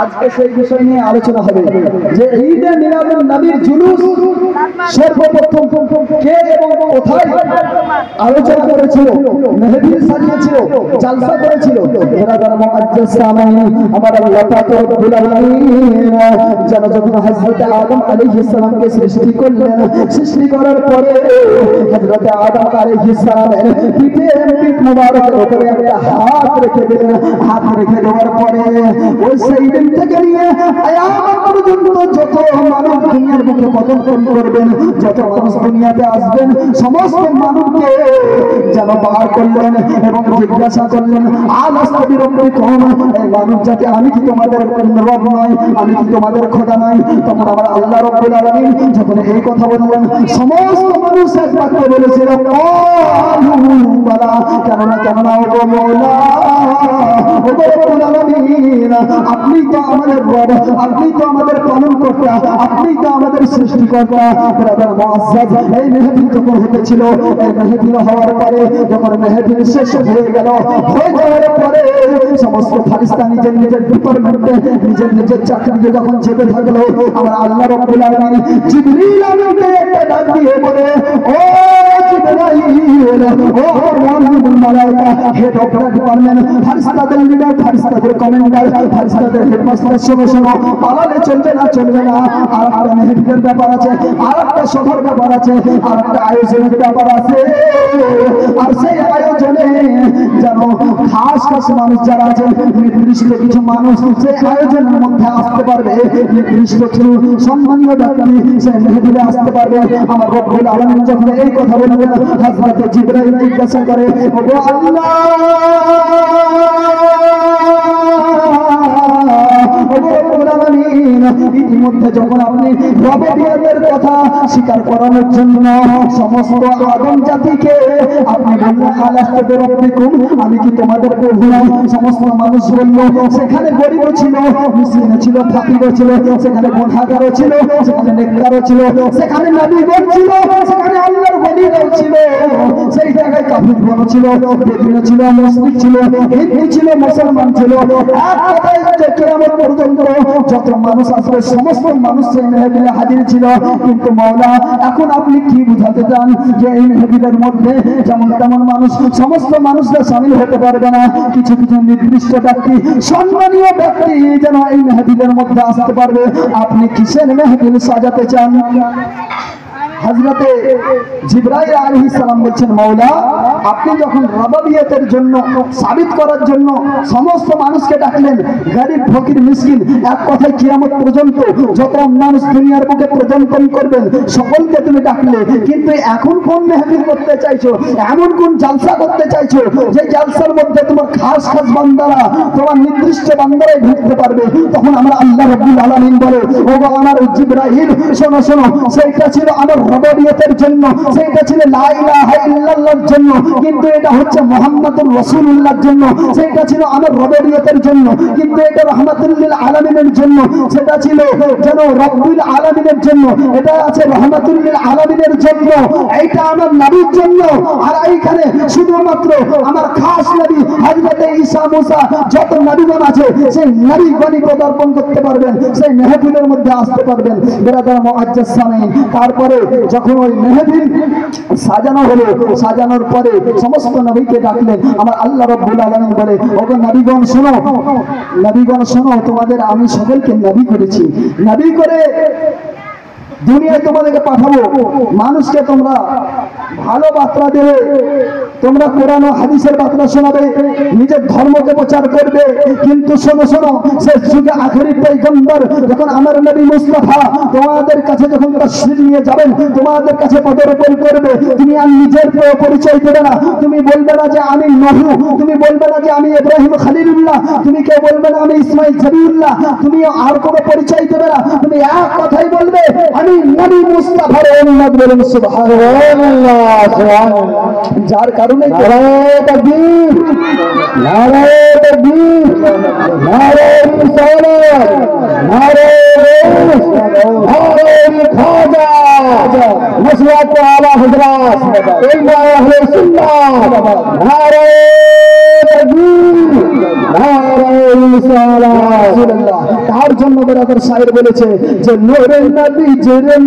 আজকে সেই বিষয় নিয়ে আলোচনা হবে যে ঈদে মিলাদুন নবীর জুলুস সর্বপ্রথম কে এবং কোথায় আলোচনা করেছিল, মেহফিল সাজিয়েছিল, জালসা করেছিল। বিরাদার মুআজ্জাজ সামাইন, আমার আল্লাহ পাক রব্বুল আলামিন যেন যখন হযরত আদম আলাইহিস সালামকে সৃষ্টি করলেন, সৃষ্টি করার পরে হযরত আদম আলাইহিস সালামের পিঠে পিঠ মুবারকের উপরে একটা হাত রেখে দিলেন। হাত রেখে দেওয়ার পরে ওই সেই দিন থেকে নিয়ে কিয়ামত পর্যন্ত যত মানব দুনিয়ার বুকে পদার্পণ করবেন, যত মানুষ দুনিয়াতে আসবেন, সমস্ত মানুষকে যেন বার করলেন এবং জিজ্ঞাসা করলেন, আলাস্তু বিরব্বিকুম, এই মানব জাতি আমি কি তোমাদের রব নয়, আমি কি তোমাদের খোদা নয়? তখন আমার আল্লাহ রাব্বুল আলামিন যখন এই কথা বললেন, সমস্ত মানুষ এক বাক্যে বলেছিল ক্বালু বালা, কেন না ও মওলা, ও রব্বুল আলামিন, আপনি তো আমাদের রব, আপনি তো আমাদের পালনকর্তা, আপনি তো আমাদের সৃষ্টিকর্তা। ব্রাদার মুআজ্জাজ, এই মেহফিল যখন হতেছিল, এই মেহফিল হওয়ার পরে যখন মেহফিল শেষ হয়ে যাওয়ার পরে সমস্ত ফারিস্তা নিজের নিজের ডিপার্টমেন্টে নিজের নিজের চাকরিতে যখন যেতে থাকলো, আমার আল্লাহ রাব্বুল আলামিন জিবরিল আমিনকে একটা ডাক দিয়ে বলে, ও জিবরাইল, ও মুআমিনুল মালায়েকা, হেড অফ দ্য ডিপার্টমেন্ট, ফারিস্তাদের লিডার, ফারিস্তাদের কমান্ডার, ফারিস্তাদের হেডমাস্টার, শোনো, পালালে চলবে না। আর একটা মেহফিলের ব্যাপার আছে, আর একটা সভার ব্যাপার আছে, আর একটা আয়োজনের ব্যাপার আছে। আর সেই আয়োজনে যেন খাস মানুষ যারা আছে, নির্দিষ্ট কিছু মানুষ সেই আয়োজনের মধ্যে আসতে পারবে, নির্দিষ্ট কিছু সম্মানীয় ব্যক্তি সেই মেহফিলে আসতে পারবে। আমার রব্বুল আলামিন যখন এই কথা বললেন, হযরত জিবরাইল জিজ্ঞাসা করে, ওগো আল্লাহ, ইতিমধ্যে যখন আপনি রবের কথা স্বীকার করানোর জন্য সমস্ত আদম জাতিকে আপনি বললেন আলাস্তু বিরব্বিকুম, আমি কি তোমাদের প্রভু নই? সমস্ত মানুষ বলল, সেখানে গরিব ছিল, মিসকিন ছিল, ফকির ছিল, সেখানে গুনাহগার ছিল, সেখানে নেককার ছিল, সেখানে নবীগণ ছিল, সেখানে আল্লাহর ওলিরাও ছিল, সেই জায়গায় কাফিরগণ ছিল, বেদুইন ছিল, মুশরিক ছিল, হিন্দু ছিল, মুসলমান ছিল। এক কথায় যে কিয়ামত পর্যন্ত যত মানুষ আসবে সমস্ত মানুষ সেই মেহফিলে হাজির ছিল। কিন্তু মাওলা, এখন আপনি কি বুঝাতে চান যে এই মেহফিলের মধ্যে যেমন তেমন মানুষ, সমস্ত মানুষরা শামিল হতে পারবে না, কিছু কিছু নির্দিষ্ট ব্যক্তি, সম্মানীয় ব্যক্তি যেন এই মেহফিলের মধ্যে আসতে পারবে? আপনি কিসের মেহফিল সাজাতে চান? হযরতে জিবরাইল আলাইহিস সালাম বলছেন, মাওলা, আপনি যখন রবাবিয়তের জন্য সাবিত করার জন্য সমস্ত মানুষকে ডাকলেন, গরিব ফকির মিসকিন, এক কথায় কিয়ামত পর্যন্ত যত মানুষ দুনিয়ার বুকে প্রজন্ম করবেন সকলকে তুমি ডাকলে, কিন্তু এখন কোন মেহফিল করতে চাইছো, এমন কোন জালসা করতে চাইছো যে জালসার মধ্যে তোমার খাস বান্দারা, তোমার নির্দিষ্ট বান্দারাই ঢুকতে পারবে? তখন আমরা আল্লাহ রাব্বুল আলামিন বলে, ও আমার জিবরাইল, শোনো, সেইটা ছিল আমার রবাবিয়তের জন্য, সেইটা ছিল লা ইলাহা ইল্লাল্লাহর জন্য, কিন্তু এটা হচ্ছে মুহাম্মাদুর রাসূলুল্লাহর জন্য। সেইটা ছিল আমার রবাবিয়তের জন্য, কিন্তু এটা রাহমাতুল লিল আলামিনের জন্য। সেটা ছিল যেন রব্বুল আলামিনের জন্য, এটা আছে রাহমাতুল লিল আলামিনের জন্য, এইটা আমার নবীর জন্য। আর এইখানে শুধুমাত্র আমার খাস নবী হযরত ঈসা, মুসা, যত নবীগণ আছে সেই নবীগণই পদার্পণ করতে পারবেন, সেই মেহফিলের মধ্যে আসতে পারবেন। বিরাদার মুআজ্জাজ সামিন, তারপরে যখন ওই মেহফিল সাজানো হলো, সাজানোর পরে সমস্ত নবীকে ডাকলেন। আমার আল্লাহ রাব্বুল আলামিন বলে, ওগো নবীগণ শোনো, তোমাদের আমি সকলকে নবী করেছি, নবী করে দুনিয়ায় তোমাদেরকে পাঠাবো। মানুষকে তোমরা ভালো বার্তা দেবে, তোমরা কোরআন ও হাদিসের বার্তা শোনাবে, নিজের ধর্মকে প্রচার করবে। কিন্তু শোনো, শেষ যুগে আখেরি পয়গম্বর যখন আমার নবী মুস্তাফা তোমাদের কাছে যখন তাশরীফ নিয়ে যাবেন, তোমাদের কাছে পদার্পণ করবে, তুমি আর নিজের পরিচয় দেবে না। তুমি বলবে না যে আমি নূহ, তুমি বলবে না যে আমি ইব্রাহিম খলিলুল্লাহ, তুমি কেউ বলবে না আমি ইসমাইল জবিউল্লাহ, তুমি আর কোনো পরিচয় দেবে না। তুমি এক কথাই বলবে, আমি নবী মুস্তাফার উম্মত। বলুন সুবহানাল্লাহ। যার কারণে নারায়ে তাকবীর, নারায়ে তাকবীর, নারায়ে রিসালাত, নারায়ে নারায়ে খাজা, নসরাত আলা হযরত ইলমা আহলে সুন্নাহ, নারায়ে তাকবীর, নারায়ে রিসালাত। সুবহানাল্লাহ। তার জন্য ব্রাদার সাহেব বলেছে যে নূরে নবী জেরে